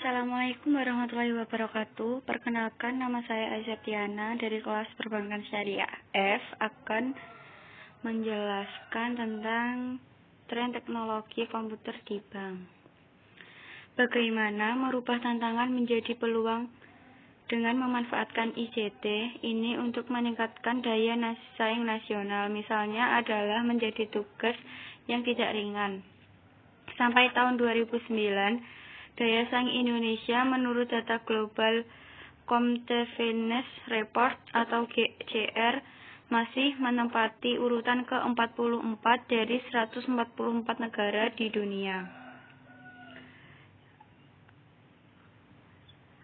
Assalamualaikum warahmatullahi wabarakatuh. Perkenalkan, nama saya Azatiana dari kelas Perbankan Syariah F akan menjelaskan tentang tren teknologi komputer di bank. Bagaimana merubah tantangan menjadi peluang dengan memanfaatkan ICT ini untuk meningkatkan daya saing nasional, misalnya adalah menjadi tugas yang tidak ringan. Sampai tahun 2009, daya saing Indonesia menurut data Global Competitiveness Report atau GCR masih menempati urutan ke-44 dari 144 negara di dunia.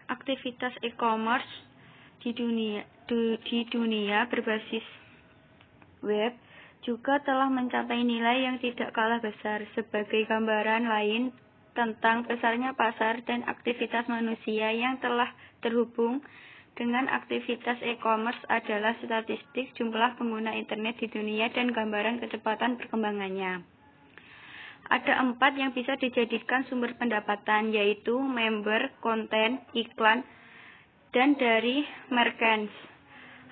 Aktivitas e-commerce di dunia berbasis web juga telah mencapai nilai yang tidak kalah besar. Sebagai gambaran lain tentang besarnya pasar dan aktivitas manusia yang telah terhubung dengan aktivitas e-commerce adalah statistik jumlah pengguna internet di dunia dan gambaran kecepatan perkembangannya. Ada 4 yang bisa dijadikan sumber pendapatan, yaitu member, konten, iklan, dan dari merchants.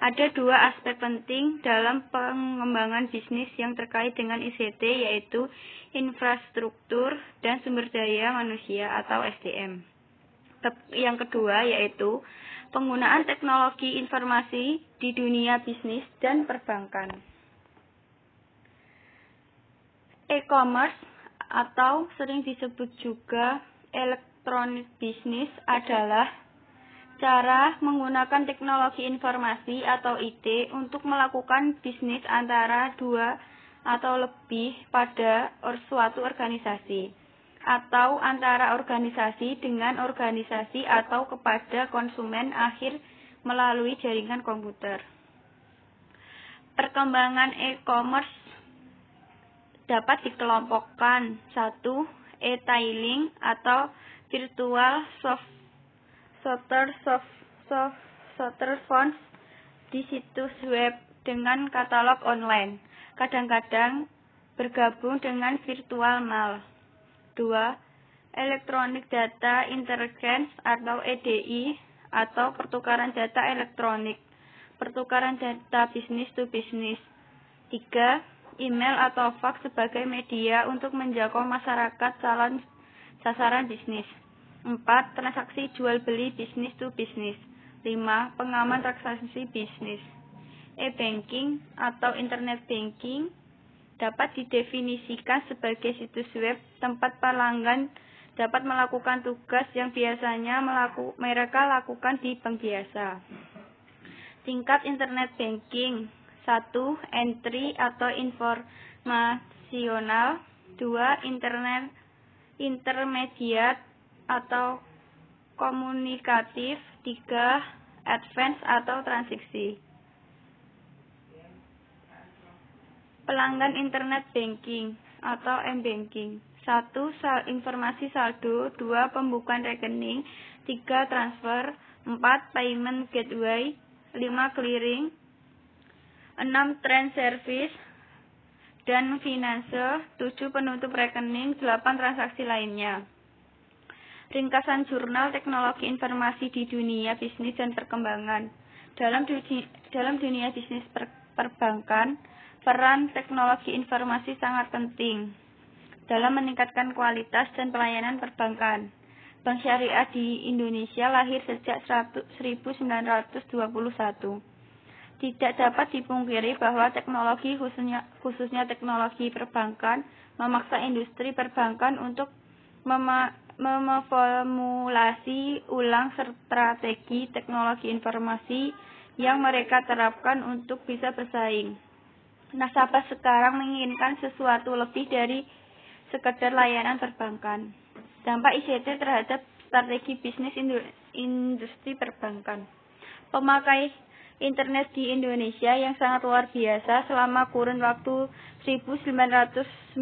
Ada 2 aspek penting dalam pengembangan bisnis yang terkait dengan ICT, yaitu infrastruktur dan sumber daya manusia atau SDM. Yang kedua yaitu penggunaan teknologi informasi di dunia bisnis dan perbankan. E-commerce atau sering disebut juga electronic business adalah cara menggunakan teknologi informasi atau IT untuk melakukan bisnis antara 2 atau lebih pada suatu organisasi, atau antara organisasi dengan organisasi atau kepada konsumen akhir melalui jaringan komputer. Perkembangan e-commerce dapat dikelompokkan. 1. E-tailing atau virtual storefronts di situs web dengan katalog online, kadang-kadang bergabung dengan virtual mall. 2. Electronic Data Interchange atau EDI atau pertukaran data elektronik, pertukaran data business to business. 3. Email atau fax sebagai media untuk menjangkau masyarakat calon sasaran bisnis. 4. Transaksi jual beli business to business. 5. Pengaman transaksi bisnis. E-banking atau internet banking dapat didefinisikan sebagai situs web tempat pelanggan dapat melakukan tugas yang biasanya mereka lakukan di bank biasa. Tingkat internet banking. 1. Entry atau informasional. 2. Intermediate atau komunikatif. 3. Advance atau transaksi. Pelanggan internet banking atau m-banking. 1. Informasi saldo. 2. Pembukaan rekening. 3. Transfer. 4. Payment gateway. 5. Clearing. 6. Trade service dan finance. 7. Penutup rekening. 8. Transaksi lainnya. Ringkasan jurnal teknologi informasi di dunia bisnis dan perkembangan. Dalam dunia bisnis perbankan, peran teknologi informasi sangat penting dalam meningkatkan kualitas dan pelayanan perbankan. Bank Syariah di Indonesia lahir sejak 1921. Tidak dapat dipungkiri bahwa teknologi khususnya teknologi perbankan memaksa industri perbankan untuk memformulasi ulang strategi teknologi informasi yang mereka terapkan untuk bisa bersaing. Nasabah sekarang menginginkan sesuatu lebih dari sekedar layanan perbankan. Dampak ICT terhadap strategi bisnis industri perbankan. Pemakai internet di Indonesia yang sangat luar biasa selama kurun waktu 1998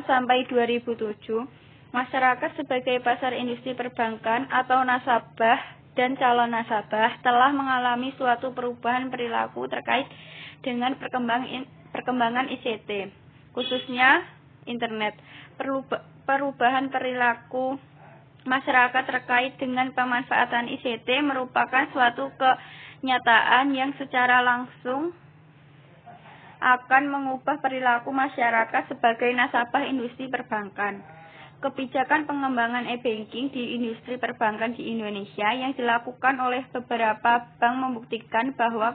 sampai 2007. Masyarakat sebagai pasar industri perbankan atau nasabah dan calon nasabah telah mengalami suatu perubahan perilaku terkait dengan perkembangan ICT, khususnya internet. Perubahan perilaku masyarakat terkait dengan pemanfaatan ICT merupakan suatu kenyataan yang secara langsung akan mengubah perilaku masyarakat sebagai nasabah industri perbankan. Kebijakan pengembangan e-banking di industri perbankan di Indonesia yang dilakukan oleh beberapa bank membuktikan bahwa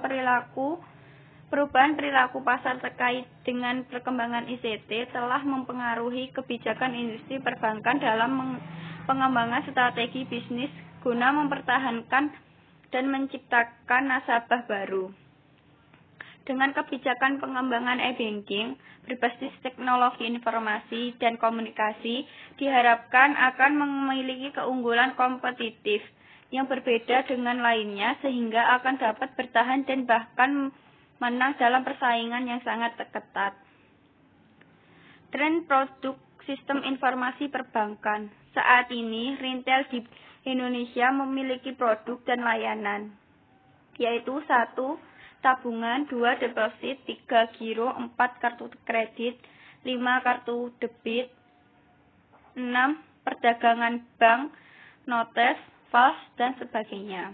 perubahan perilaku pasar terkait dengan perkembangan ICT telah mempengaruhi kebijakan industri perbankan dalam pengembangan strategi bisnis guna mempertahankan dan menciptakan nasabah baru. Dengan kebijakan pengembangan e-banking berbasis teknologi informasi dan komunikasi diharapkan akan memiliki keunggulan kompetitif yang berbeda dengan lainnya sehingga akan dapat bertahan dan bahkan menang dalam persaingan yang sangat ketat. Tren produk sistem informasi perbankan. Saat ini, retail di Indonesia memiliki produk dan layanan, yaitu 1. Tabungan, 2. Deposit, 3. Giro, 4. Kartu kredit, 5. Kartu debit, 6. Perdagangan bank, notes, fals, dan sebagainya.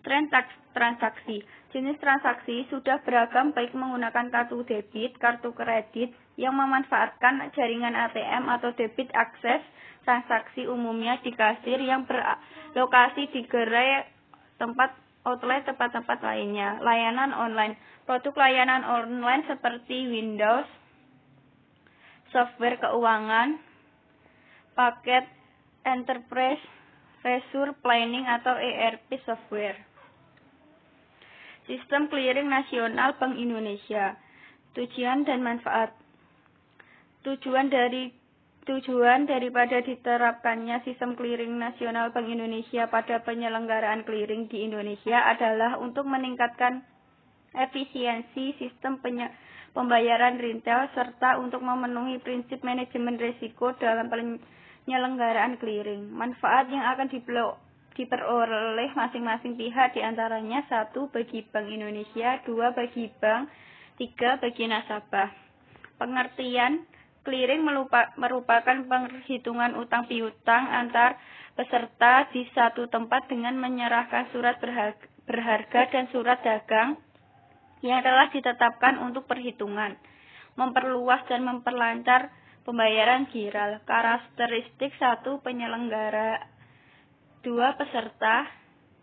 Tren transaksi. Jenis transaksi sudah beragam baik menggunakan kartu debit, kartu kredit yang memanfaatkan jaringan ATM atau debit akses transaksi umumnya di kasir yang berlokasi di gerai outlet tempat-tempat lainnya. Layanan online. Produk layanan online seperti Windows, software keuangan, paket enterprise, resource planning atau ERP software. Sistem Clearing Nasional Bank Indonesia. Tujuan dan manfaat. Tujuan daripada diterapkannya Sistem Clearing Nasional Bank Indonesia pada penyelenggaraan clearing di Indonesia adalah untuk meningkatkan efisiensi sistem pembayaran retail serta untuk memenuhi prinsip manajemen risiko dalam penyelenggaraan clearing. Manfaat yang akan diperoleh masing-masing pihak diantaranya 1. Bagi Bank Indonesia, 2. Bagi bank, 3. Bagi nasabah. Pengertian clearing merupakan perhitungan utang piutang antar peserta di satu tempat dengan menyerahkan surat berharga dan surat dagang yang telah ditetapkan untuk perhitungan, memperluas dan memperlancar pembayaran giral. Karakteristik 1. Penyelenggara, 2. Peserta,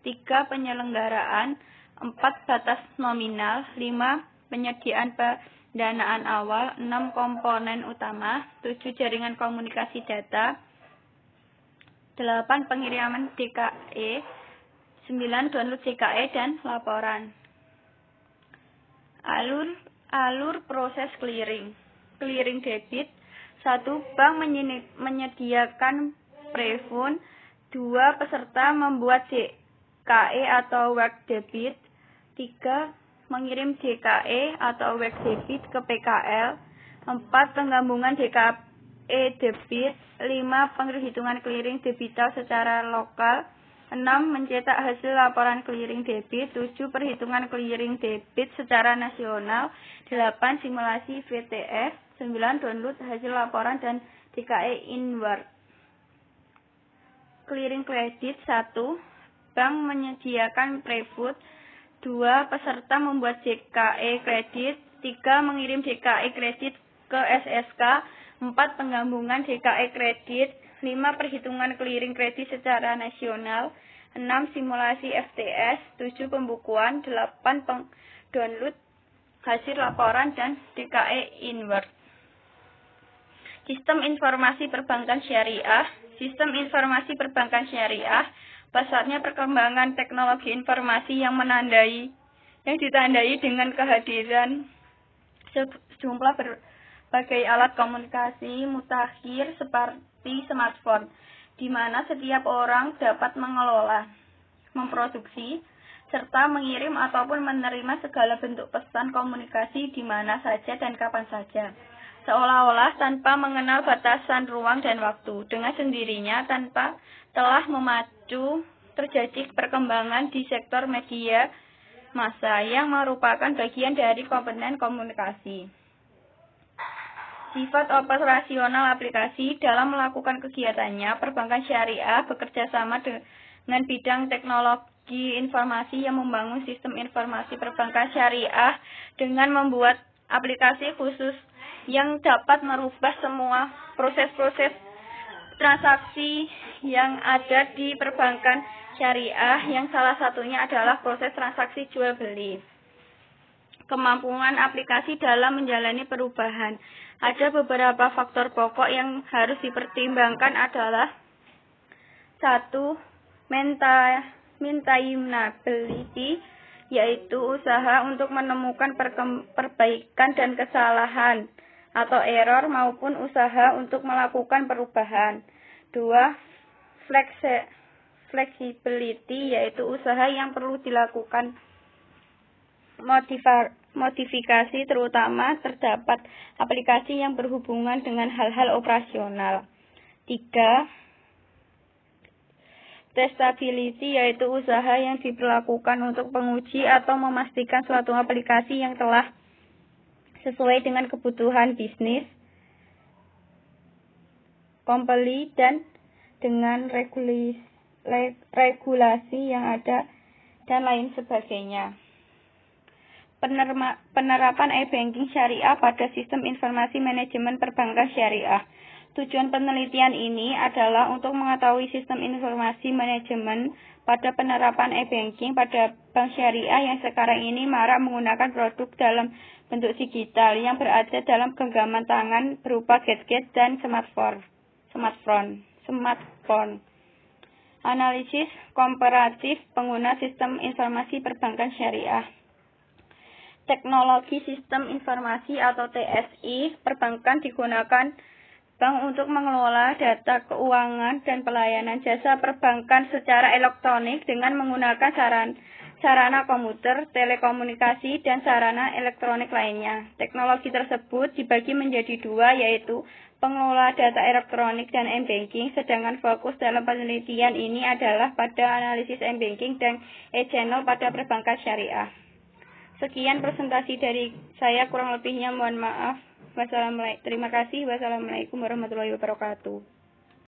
3. Penyelenggaraan, 4. Batas nominal, 5. Penyediaan pendanaan awal, 6. Komponen utama, 7. Jaringan komunikasi data, 8. Pengiriman DKE, 9. Download DKE dan laporan. Alur proses clearing. Clearing debit. 1. Bank menyediakan prefund. 2. Peserta membuat DKE atau wake debit. 3. Mengirim DKE atau wake debit ke PKL. 4. Penggabungan DKE debit. 5. Penghitungan clearing debital secara lokal. 6. Mencetak hasil laporan clearing debit. 7. Perhitungan clearing debit secara nasional. 8. Simulasi VTF. 9. Download hasil laporan dan DKE inward. Clearing kredit. 1. Bank menyediakan prefund. 2. Peserta membuat DKE kredit. 3. Mengirim DKE kredit ke SSK. 4. Penggabungan DKE kredit. 5. Perhitungan clearing kredit secara nasional. 6. Simulasi FTS. 7. Pembukuan. 8. Download hasil laporan dan DKE inward. Sistem Informasi Perbankan Syariah. Sistem Informasi Perbankan Syariah pesatnya perkembangan teknologi informasi yang ditandai dengan kehadiran sejumlah berbagai alat komunikasi mutakhir seperti smartphone, di mana setiap orang dapat mengelola, memproduksi, serta mengirim ataupun menerima segala bentuk pesan komunikasi di mana saja dan kapan saja, seolah-olah tanpa mengenal batasan ruang dan waktu. Dengan sendirinya, tanpa telah memacu terjadi perkembangan di sektor media massa yang merupakan bagian dari komponen komunikasi. Sifat operasional aplikasi dalam melakukan kegiatannya, perbankan syariah bekerja sama dengan bidang teknologi informasi yang membangun sistem informasi perbankan syariah dengan membuat aplikasi khusus yang dapat merubah semua proses-proses transaksi yang ada di perbankan syariah, yang salah satunya adalah proses transaksi jual beli. Kemampuan aplikasi dalam menjalani perubahan. Ada beberapa faktor pokok yang harus dipertimbangkan adalah 1. Maintainability, yaitu usaha untuk menemukan perbaikan dan kesalahan atau error maupun usaha untuk melakukan perubahan. 2. Flexibility, yaitu usaha yang perlu dilakukan modifikasi, terutama terdapat aplikasi yang berhubungan dengan hal-hal operasional. 3. Testability, yaitu usaha yang diperlakukan untuk menguji atau memastikan suatu aplikasi yang telah sesuai dengan kebutuhan bisnis, comply dan dengan regulasi yang ada, dan lain sebagainya. Penerapan e-banking syariah pada sistem informasi manajemen perbankan syariah. Tujuan penelitian ini adalah untuk mengetahui sistem informasi manajemen pada penerapan e-banking pada bank syariah yang sekarang ini marak menggunakan produk dalam bentuk digital yang berada dalam genggaman tangan berupa gadget dan smartphone. Analisis komparatif pengguna sistem informasi perbankan syariah. Teknologi sistem informasi atau TSI perbankan digunakan bank untuk mengelola data keuangan dan pelayanan jasa perbankan secara elektronik dengan menggunakan sarana komputer, telekomunikasi, dan sarana elektronik lainnya. Teknologi tersebut dibagi menjadi dua, yaitu pengelola data elektronik dan m-banking, sedangkan fokus dalam penelitian ini adalah pada analisis m-banking dan e-channel pada perbankan syariah. Sekian presentasi dari saya, kurang lebihnya mohon maaf. Terima kasih. Wassalamualaikum warahmatullahi wabarakatuh.